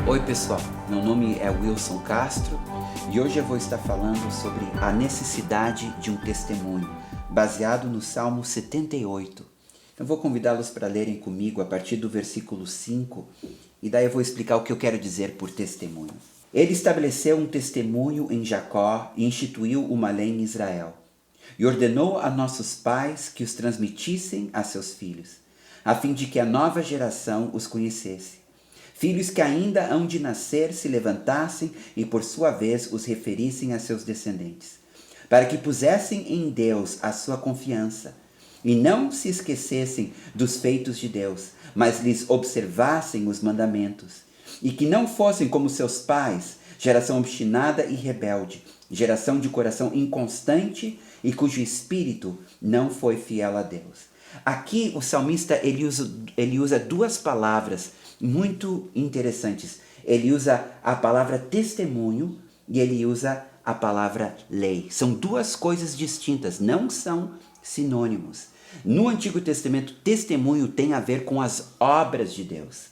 Oi pessoal, meu nome é Wilson Castro e hoje eu vou estar falando sobre a necessidade de um testemunho, baseado no Salmo 78. Eu vou convidá-los para lerem comigo a partir do versículo 5 e daí eu vou explicar o que eu quero dizer por testemunho. Ele estabeleceu um testemunho em Jacó e instituiu uma lei em Israel. E ordenou a nossos pais que os transmitissem a seus filhos, a fim de que a nova geração os conhecesse. Filhos que ainda hão de nascer se levantassem e por sua vez os referissem a seus descendentes, para que pusessem em Deus a sua confiança e não se esquecessem dos feitos de Deus, mas lhes observassem os mandamentos, e que não fossem como seus pais, geração obstinada e rebelde, geração de coração inconstante e cujo espírito não foi fiel a Deus. Aqui o salmista ele usa duas palavras muito interessantes. Ele usa a palavra testemunho e ele usa a palavra lei. São duas coisas distintas, não são sinônimos. No Antigo Testamento, testemunho tem a ver com as obras de Deus,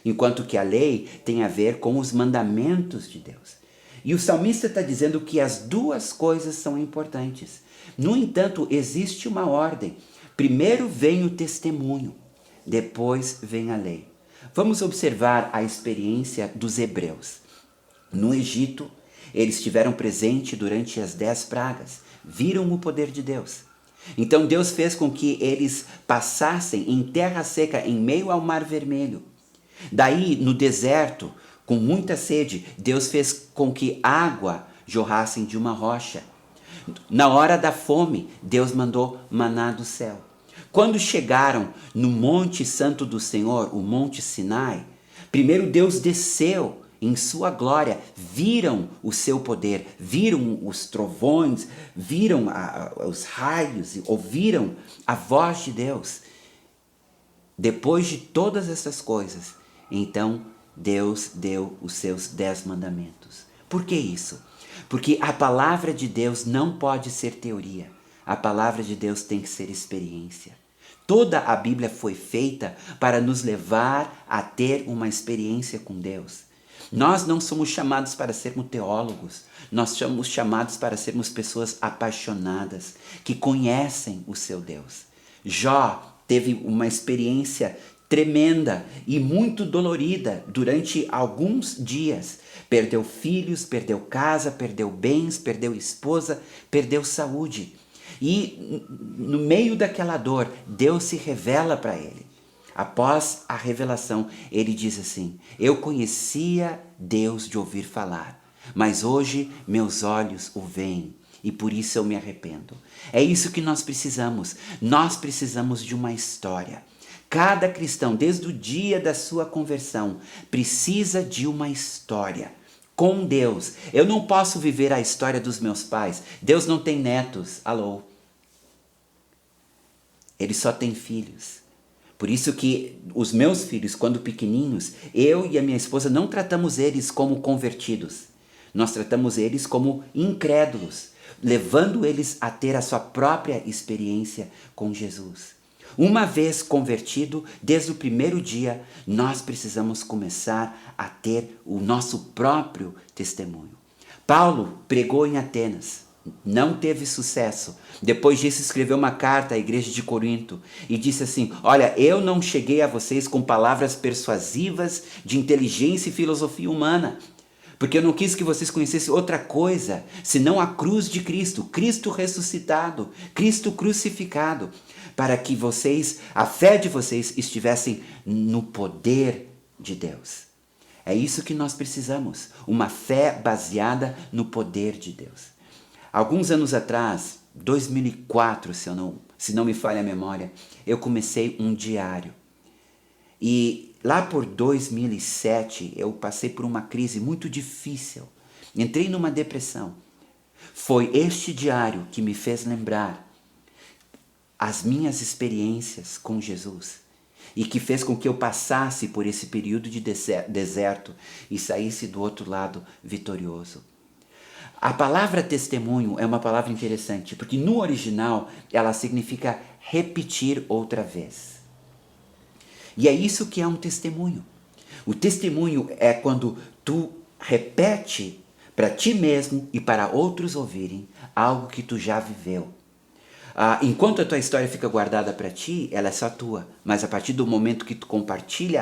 enquanto que a lei tem a ver com os mandamentos de Deus. E o salmista está dizendo que as duas coisas são importantes. No entanto, existe uma ordem. Primeiro vem o testemunho, depois vem a lei. Vamos observar a experiência dos hebreus. No Egito, eles estiveram presentes durante as 10 pragas, viram o poder de Deus. Então Deus fez com que eles passassem em terra seca, em meio ao Mar Vermelho. Daí, no deserto, com muita sede, Deus fez com que água jorrasse de uma rocha. Na hora da fome, Deus mandou maná do céu. Quando chegaram no Monte Santo do Senhor, o Monte Sinai, primeiro Deus desceu em sua glória, viram o seu poder, viram os trovões, viram os raios, ouviram a voz de Deus. Depois de todas essas coisas, então Deus deu os seus 10 mandamentos. Por que isso? Porque a palavra de Deus não pode ser teoria. A palavra de Deus tem que ser experiência. Toda a Bíblia foi feita para nos levar a ter uma experiência com Deus. Nós não somos chamados para sermos teólogos. Nós somos chamados para sermos pessoas apaixonadas, que conhecem o seu Deus. Jó teve uma experiência tremenda e muito dolorida durante alguns dias. Perdeu filhos, perdeu casa, perdeu bens, perdeu esposa, perdeu saúde. E no meio daquela dor, Deus se revela para ele. Após a revelação, ele diz assim: eu conhecia Deus de ouvir falar, mas hoje meus olhos o veem e por isso eu me arrependo. É isso que nós precisamos. Nós precisamos de uma história. Cada cristão, desde o dia da sua conversão, precisa de uma história com Deus. Eu não posso viver a história dos meus pais. Deus não tem netos. Alô? Ele só tem filhos. Por isso que os meus filhos, quando pequenininhos, eu e a minha esposa não tratamos eles como convertidos. Nós tratamos eles como incrédulos, levando eles a ter a sua própria experiência com Jesus. Uma vez convertido, desde o primeiro dia, nós precisamos começar a ter o nosso próprio testemunho. Paulo pregou em Atenas, não teve sucesso. Depois disso escreveu uma carta à igreja de Corinto e disse assim: olha, eu não cheguei a vocês com palavras persuasivas de inteligência e filosofia humana, porque eu não quis que vocês conhecessem outra coisa, senão a cruz de Cristo, Cristo ressuscitado, Cristo crucificado, para que vocês, a fé de vocês estivessem no poder de Deus. É isso que nós precisamos, uma fé baseada no poder de Deus. Alguns anos atrás, 2004, se não me falha a memória, eu comecei um diário. E lá por 2007, eu passei por uma crise muito difícil. Entrei numa depressão. Foi este diário que me fez lembrar as minhas experiências com Jesus e que fez com que eu passasse por esse período de deserto e saísse do outro lado vitorioso. A palavra testemunho é uma palavra interessante, porque no original ela significa repetir outra vez. E é isso que é um testemunho. O testemunho é quando tu repete para ti mesmo e para outros ouvirem algo que tu já viveu. Enquanto a tua história fica guardada para ti, ela é só tua. Mas a partir do momento que tu compartilha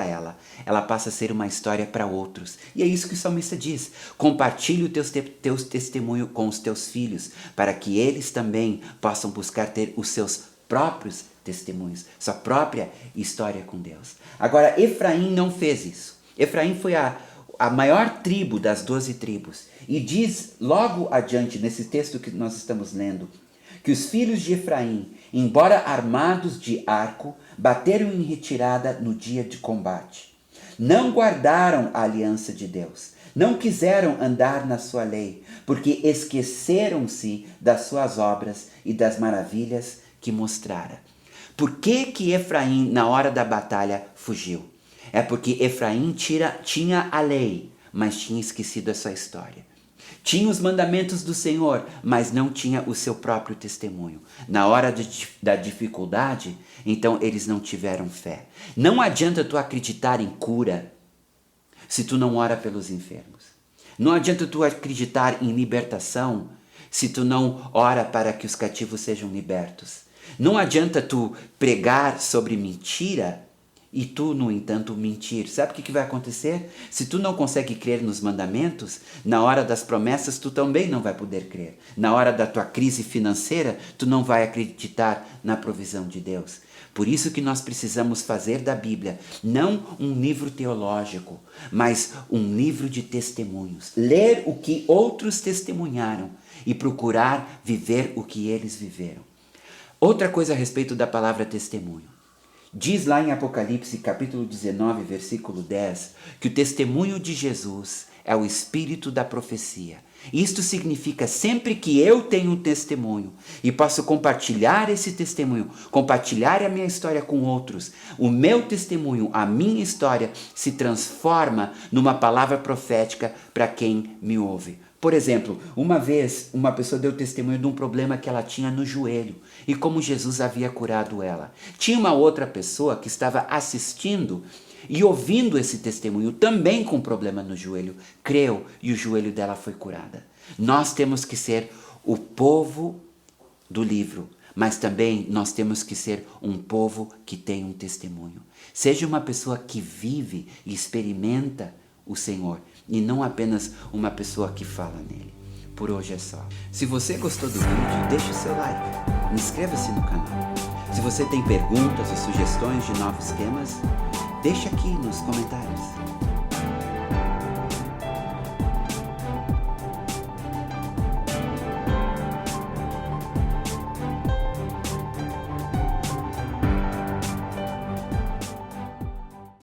ela passa a ser uma história para outros. E é isso que o salmista diz. Compartilhe o teus testemunho com os teus filhos, para que eles também possam buscar ter os seus próprios testemunhos, sua própria história com Deus. Agora, Efraim não fez isso. Efraim foi a maior tribo das 12 tribos. E diz logo adiante, nesse texto que nós estamos lendo, que os filhos de Efraim, embora armados de arco, bateram em retirada no dia de combate. Não guardaram a aliança de Deus, não quiseram andar na sua lei, porque esqueceram-se das suas obras e das maravilhas que mostrara. Por que Efraim, na hora da batalha, fugiu? É porque Efraim tinha a lei, mas tinha esquecido a sua história. Tinha os mandamentos do Senhor, mas não tinha o seu próprio testemunho. Na hora da dificuldade, então eles não tiveram fé. Não adianta tu acreditar em cura se tu não ora pelos enfermos. Não adianta tu acreditar em libertação se tu não ora para que os cativos sejam libertos. Não adianta tu pregar sobre mentira e tu, no entanto, mentir. Sabe o que vai acontecer? Se tu não consegue crer nos mandamentos, na hora das promessas tu também não vai poder crer. Na hora da tua crise financeira, tu não vai acreditar na provisão de Deus. Por isso que nós precisamos fazer da Bíblia não um livro teológico, mas um livro de testemunhos. Ler o que outros testemunharam e procurar viver o que eles viveram. Outra coisa a respeito da palavra testemunho. Diz lá em Apocalipse capítulo 19, versículo 10, que o testemunho de Jesus é o espírito da profecia. Isto significa sempre que eu tenho um testemunho e posso compartilhar esse testemunho, compartilhar a minha história com outros, o meu testemunho, a minha história se transforma numa palavra profética para quem me ouve. Por exemplo, uma vez uma pessoa deu testemunho de um problema que ela tinha no joelho e como Jesus havia curado ela. Tinha uma outra pessoa que estava assistindo e ouvindo esse testemunho também com problema no joelho, creu e o joelho dela foi curada. Nós temos que ser o povo do livro, mas também nós temos que ser um povo que tem um testemunho. Seja uma pessoa que vive e experimenta o Senhor e não apenas uma pessoa que fala nele. Por hoje é só. Se você gostou do vídeo, deixe o seu like, inscreva-se no canal. Se você tem perguntas ou sugestões de novos temas, deixe aqui nos comentários.